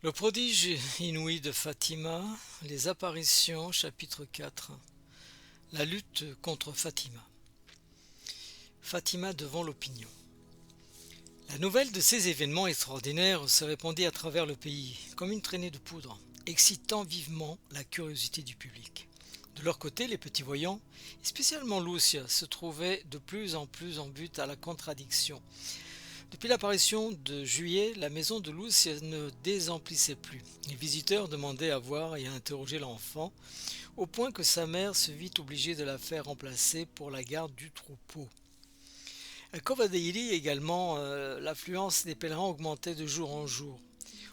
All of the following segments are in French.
Le prodige inouï de Fatima, les apparitions, chapitre 4. La lutte contre Fatima. Fatima devant l'opinion. La nouvelle de ces événements extraordinaires se répandit à travers le pays, comme une traînée de poudre, excitant vivement la curiosité du public. De leur côté, les petits voyants, et spécialement Lucia, se trouvaient de plus en plus en but à la contradiction. Depuis l'apparition de Juillet, la maison de Lucia ne désemplissait plus. Les visiteurs demandaient à voir et à interroger l'enfant, au point que sa mère se vit obligée de la faire remplacer pour la garde du troupeau. À Covadonga également, l'affluence des pèlerins augmentait de jour en jour,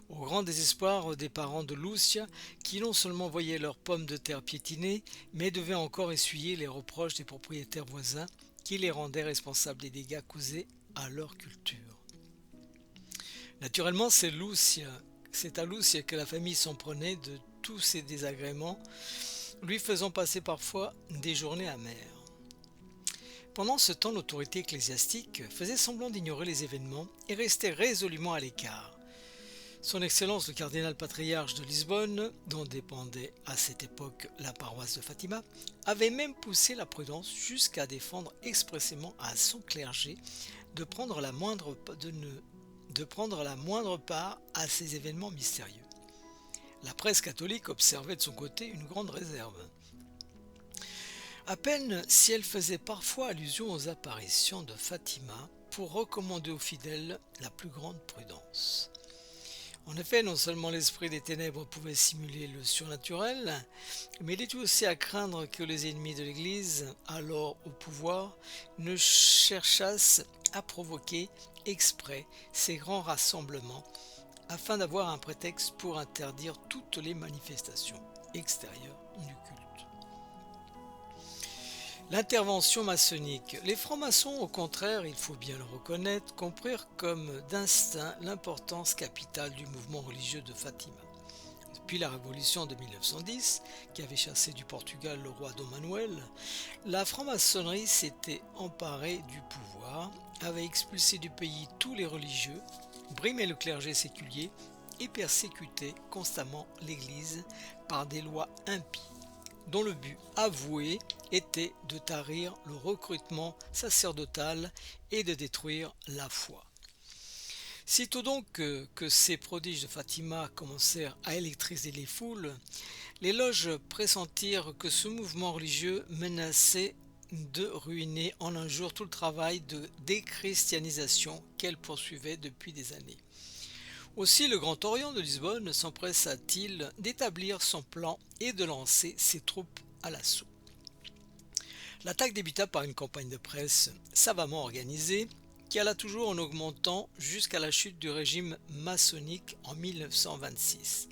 au grand désespoir des parents de Lucia, qui non seulement voyaient leurs pommes de terre piétiner, mais devaient encore essuyer les reproches des propriétaires voisins, qui les rendaient responsables des dégâts causés à leur culture. Naturellement, c'est à Lucia que la famille s'en prenait de tous ces désagréments, lui faisant passer parfois des journées amères. Pendant ce temps, l'autorité ecclésiastique faisait semblant d'ignorer les événements et restait résolument à l'écart. Son Excellence le cardinal patriarche de Lisbonne, dont dépendait à cette époque la paroisse de Fatima, avait même poussé la prudence jusqu'à défendre expressément à son clergé de prendre la moindre part à ces événements mystérieux. La presse catholique observait de son côté une grande réserve. À peine si elle faisait parfois allusion aux apparitions de Fatima pour recommander aux fidèles la plus grande prudence. En effet, non seulement l'esprit des ténèbres pouvait simuler le surnaturel, mais il était aussi à craindre que les ennemis de l'Église, alors au pouvoir, ne cherchassent à provoquer exprès ces grands rassemblements afin d'avoir un prétexte pour interdire toutes les manifestations extérieures du culte. L'intervention maçonnique. Les francs-maçons, au contraire, il faut bien le reconnaître, comprirent comme d'instinct l'importance capitale du mouvement religieux de Fatima. Depuis la révolution de 1910, qui avait chassé du Portugal le roi Dom Manuel, la franc-maçonnerie s'était emparée du pouvoir, avait expulsé du pays tous les religieux, brimé le clergé séculier et persécuté constamment l'Église par des lois impies, dont le but avoué était de tarir le recrutement sacerdotal et de détruire la foi. Sitôt donc que ces prodiges de Fatima commencèrent à électriser les foules, les loges pressentirent que ce mouvement religieux menaçait de ruiner en un jour tout le travail de déchristianisation qu'elle poursuivait depuis des années. Aussi le Grand Orient de Lisbonne s'empressa-t-il d'établir son plan et de lancer ses troupes à l'assaut. L'attaque débuta par une campagne de presse savamment organisée qui alla toujours en augmentant jusqu'à la chute du régime maçonnique en 1926.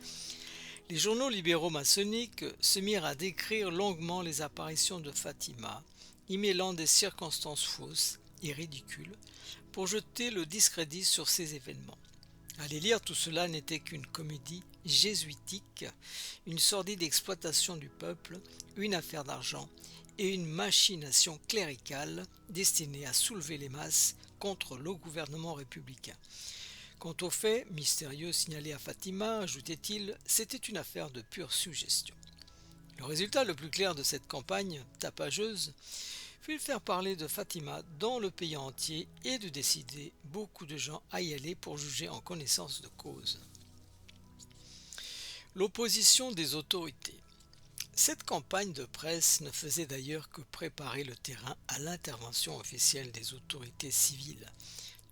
Les journaux libéraux maçonniques se mirent à décrire longuement les apparitions de Fatima, y mêlant des circonstances fausses et ridicules pour jeter le discrédit sur ces événements. À les lire, tout cela n'était qu'une comédie jésuitique, une sordide exploitation du peuple, une affaire d'argent et une machination cléricale destinée à soulever les masses contre le gouvernement républicain. Quant aux faits mystérieux signalés à Fatima, ajoutait-il, c'était une affaire de pure suggestion. Le résultat le plus clair de cette campagne tapageuse fut de faire parler de Fatima dans le pays entier et de décider beaucoup de gens à y aller pour juger en connaissance de cause. L'opposition des autorités. Cette campagne de presse ne faisait d'ailleurs que préparer le terrain à l'intervention officielle des autorités civiles,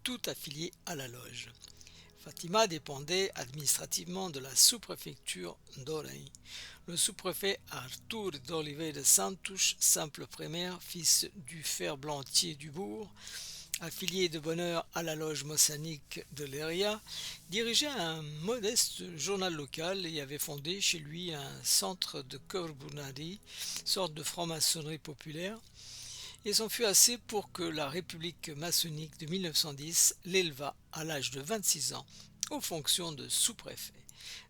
toutes affiliées à la loge. Fatima dépendait administrativement de la sous-préfecture d'Orem. Le sous-préfet Artur d'Oliveira Santos, simple primaire, fils du ferblantier du bourg, affilié de bonne heure à la loge maçonnique de Leiria, dirigeait un modeste journal local et avait fondé chez lui un centre de Corbunari, sorte de franc-maçonnerie populaire, et c'en fut assez pour que la République maçonnique de 1910 l'éleva à l'âge de 26 ans aux fonctions de sous-préfet,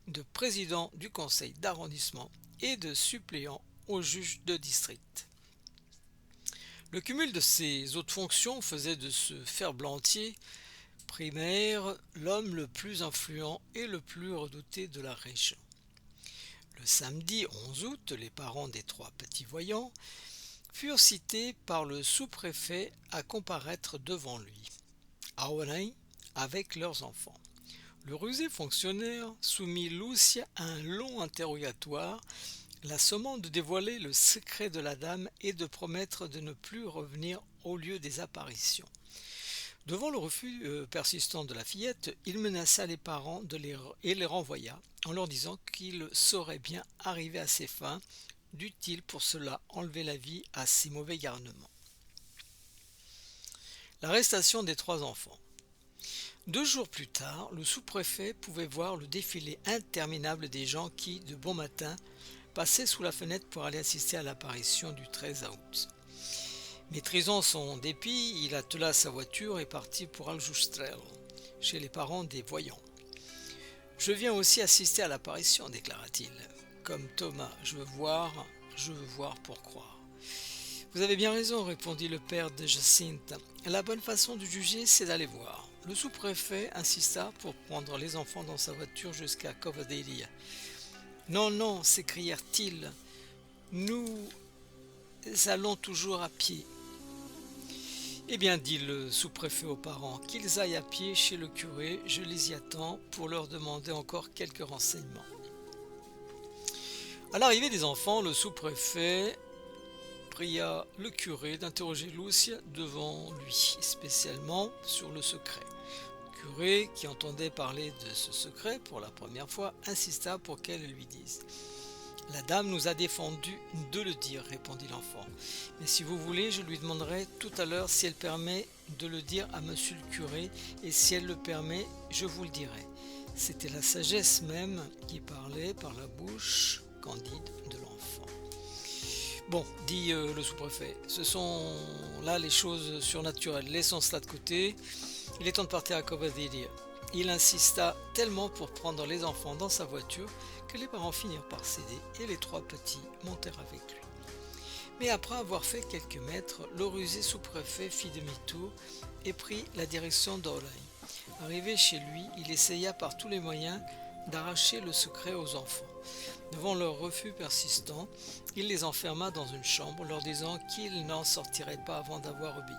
de président du conseil d'arrondissement et de suppléant au juge de district. Le cumul de ces hautes fonctions faisait de ce ferblantier Primaire, l'homme le plus influent et le plus redouté de la région. Le samedi 11 août, les parents des 3 petits voyants furent cités par le sous-préfet à comparaître devant lui, à Aonai, avec leurs enfants. Le rusé fonctionnaire soumit Lucia à un long interrogatoire, la sommant de dévoiler le secret de la dame et de promettre de ne plus revenir au lieu des apparitions. Devant le refus persistant de la fillette, il menaça les parents et les renvoya, en leur disant qu'il saurait bien arriver à ses fins, dût-il pour cela enlever la vie à ses mauvais garnements. L'arrestation des 3 enfants. 2 jours plus tard, le sous-préfet pouvait voir le défilé interminable des gens qui, de bon matin, passaient sous la fenêtre pour aller assister à l'apparition du 13 août. Maîtrisant son dépit, il attela sa voiture et partit pour Aljustrel, chez les parents des voyants. « Je viens aussi assister à l'apparition, déclara-t-il. Comme Thomas, je veux voir pour croire. » « Vous avez bien raison, répondit le père de Jacinthe. La bonne façon de juger, c'est d'aller voir. » Le sous-préfet insista pour prendre les enfants dans sa voiture jusqu'à Covadonga. « Non, non, s'écrièrent-ils, nous allons toujours à pied. » Eh bien, dit le sous-préfet aux parents, qu'ils aillent à pied chez le curé, je les y attends pour leur demander encore quelques renseignements. À l'arrivée des enfants, le sous-préfet pria le curé d'interroger Lucia devant lui, spécialement sur le secret. Le curé, qui entendait parler de ce secret pour la première fois, insista pour qu'elle lui dise. « La dame nous a défendu de le dire, répondit l'enfant. Mais si vous voulez, je lui demanderai tout à l'heure si elle permet de le dire à monsieur le curé, et si elle le permet, je vous le dirai. » C'était la sagesse même qui parlait par la bouche candide de l'enfant. Bon, dit le sous-préfet, ce sont là les choses surnaturelles. Laissons cela de côté. Il est temps de partir à Covadonga. Il insista tellement pour prendre les enfants dans sa voiture que les parents finirent par céder et les 3 petits montèrent avec lui. Mais après avoir fait quelques mètres, le rusé sous-préfet fit demi-tour et prit la direction d'Aonai. Arrivé chez lui, il essaya par tous les moyens d'arracher le secret aux enfants. Devant leur refus persistant, il les enferma dans une chambre, leur disant qu'ils n'en sortiraient pas avant d'avoir obéi.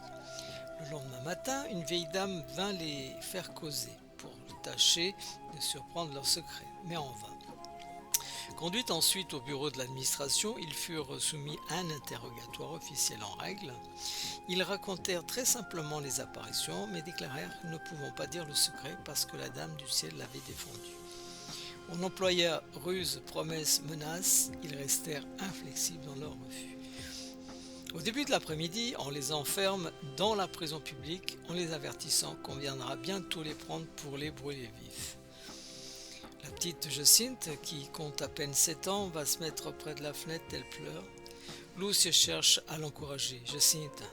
Le lendemain matin, une vieille dame vint les faire causer pour tâcher de surprendre leur secret, mais en vain. Conduits ensuite au bureau de l'administration, ils furent soumis à un interrogatoire officiel en règle. Ils racontèrent très simplement les apparitions, mais déclarèrent ne pouvant pas dire le secret parce que la dame du ciel l'avait défendu. On employa ruse, promesses, menaces, ils restèrent inflexibles dans leur refus. Au début de l'après-midi, on les enferme dans la prison publique en les avertissant qu'on viendra bientôt les prendre pour les brûler vifs. La petite Jacinthe, qui compte à peine 7 ans, va se mettre près de la fenêtre, elle pleure. Lucia cherche à l'encourager. « Jacinthe,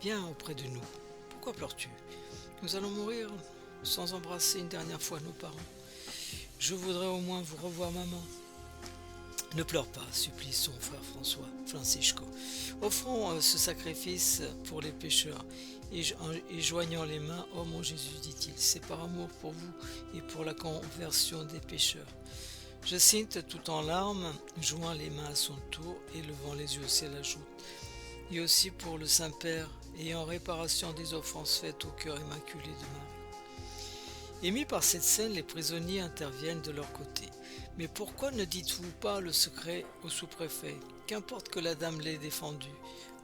viens auprès de nous. Pourquoi pleures-tu? Nous allons mourir sans embrasser une dernière fois nos parents. Je voudrais au moins vous revoir, maman. » « Ne pleure pas, supplie son frère Francisco. Offrons ce sacrifice pour les pécheurs. Et joignant les mains, « Oh mon Jésus, dit-il, c'est par amour pour vous et pour la conversion des pécheurs. » Jacinthe, tout en larmes, joint les mains à son tour et levant les yeux au ciel, ajoute « Et aussi pour le Saint-Père, et en réparation des offenses faites au cœur immaculé de Marie. » Émis par cette scène, les prisonniers interviennent de leur côté. « Mais pourquoi ne dites-vous pas le secret au sous-préfet? Qu'importe que la dame l'ait défendu. »«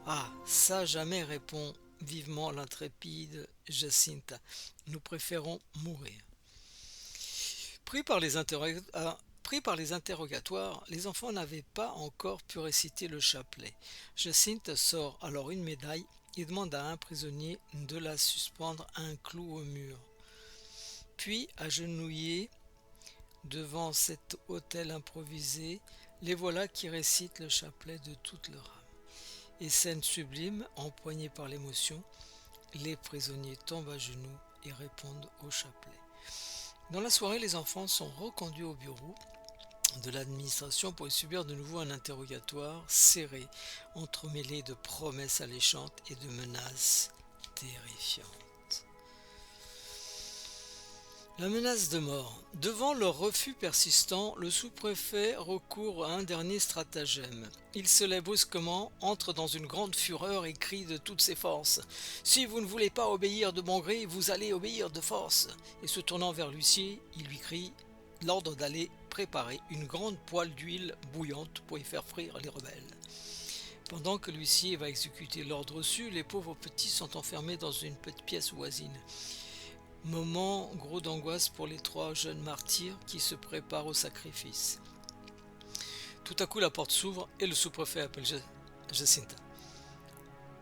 Ah, ça jamais, répond vivement l'intrépide Jacinthe. Nous préférons mourir. » Pris par les interrogatoires, les enfants n'avaient pas encore pu réciter le chapelet. Jacinthe sort alors une médaille et demande à un prisonnier de la suspendre à un clou au mur. Puis, agenouillés devant cet autel improvisé, les voilà qui récitent le chapelet de toute leur âme. Et scène sublime, empoignés par l'émotion, les prisonniers tombent à genoux et répondent au chapelet. Dans la soirée, les enfants sont reconduits au bureau de l'administration pour y subir de nouveau un interrogatoire serré, entremêlé de promesses alléchantes et de menaces terrifiantes. La menace de mort. Devant leur refus persistant, le sous-préfet recourt à un dernier stratagème. Il se lève brusquement, entre dans une grande fureur et crie de toutes ses forces: Si vous ne voulez pas obéir de bon gré, vous allez obéir de force. Et se tournant vers l'huissier, il lui crie l'ordre d'aller préparer une grande poêle d'huile bouillante pour y faire frire les rebelles. Pendant que l'huissier va exécuter l'ordre reçu, les pauvres petits sont enfermés dans une petite pièce voisine. Moment gros d'angoisse pour les 3 jeunes martyrs qui se préparent au sacrifice. Tout à coup, la porte s'ouvre et le sous-préfet appelle Jacinta.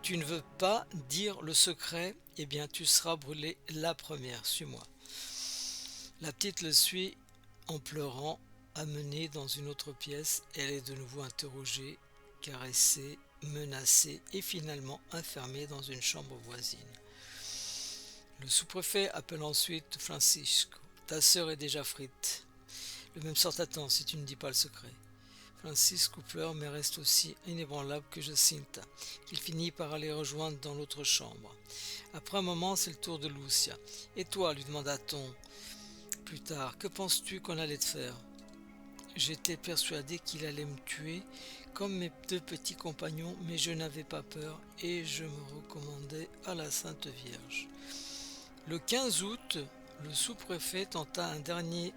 Tu ne veux pas dire le secret? Eh bien, tu seras brûlée la première, suis-moi. La petite le suit en pleurant, amenée dans une autre pièce. Elle est de nouveau interrogée, caressée, menacée et finalement enfermée dans une chambre voisine. Le sous-préfet appelle ensuite Francisco. Ta sœur est déjà frite. Le même sort t'attend si tu ne dis pas le secret. Francisco pleure mais reste aussi inébranlable que Jacinta, qu'il finit par aller rejoindre dans l'autre chambre. Après un moment, c'est le tour de Lucia. Et toi, lui demanda-t-on plus tard, que penses-tu qu'on allait te faire? J'étais persuadé qu'il allait me tuer comme mes 2 petits compagnons, mais je n'avais pas peur et je me recommandais à la Sainte Vierge. Le 15 août, le sous-préfet tenta un dernier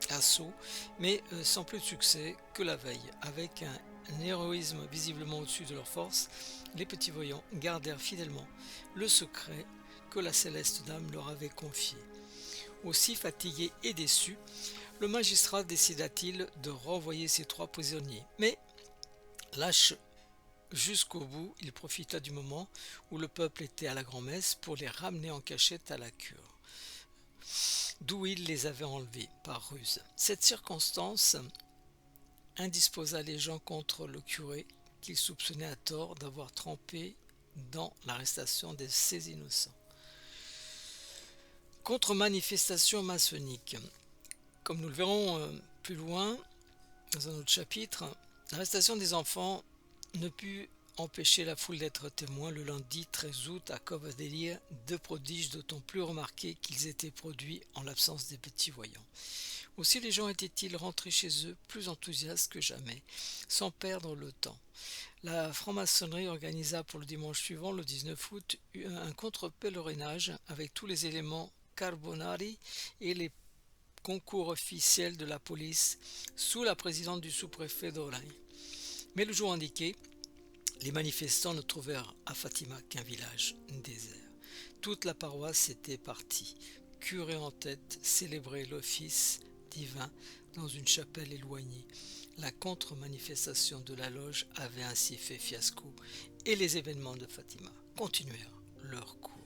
assaut, mais sans plus de succès que la veille. Avec un héroïsme visiblement au-dessus de leurs forces, les petits voyants gardèrent fidèlement le secret que la céleste dame leur avait confié. Aussi fatigué et déçu, le magistrat décida-t-il de renvoyer ses 3 prisonniers. Mais, lâche jusqu'au bout, il profita du moment où le peuple était à la grand-messe pour les ramener en cachette à la cure, d'où il les avait enlevés par ruse. Cette circonstance indisposa les gens contre le curé, qu'il soupçonnait à tort d'avoir trempé dans l'arrestation de ces innocents. Contre-manifestation maçonnique. Comme nous le verrons plus loin dans un autre chapitre, l'arrestation des enfants ne put empêcher la foule d'être témoin le lundi 13 août à Covadonga de prodiges d'autant plus remarqués qu'ils étaient produits en l'absence des petits voyants. Aussi les gens étaient-ils rentrés chez eux plus enthousiastes que jamais, sans perdre le temps. La franc-maçonnerie organisa pour le dimanche suivant, le 19 août, un contre-pèlerinage avec tous les éléments carbonari et les concours officiels de la police sous la présidence du sous-préfet d'Oraï. Mais le jour indiqué, les manifestants ne trouvèrent à Fatima qu'un village désert. Toute la paroisse était partie, curé en tête, célébrer l'office divin dans une chapelle éloignée. La contre-manifestation de la loge avait ainsi fait fiasco et les événements de Fatima continuèrent leur cours.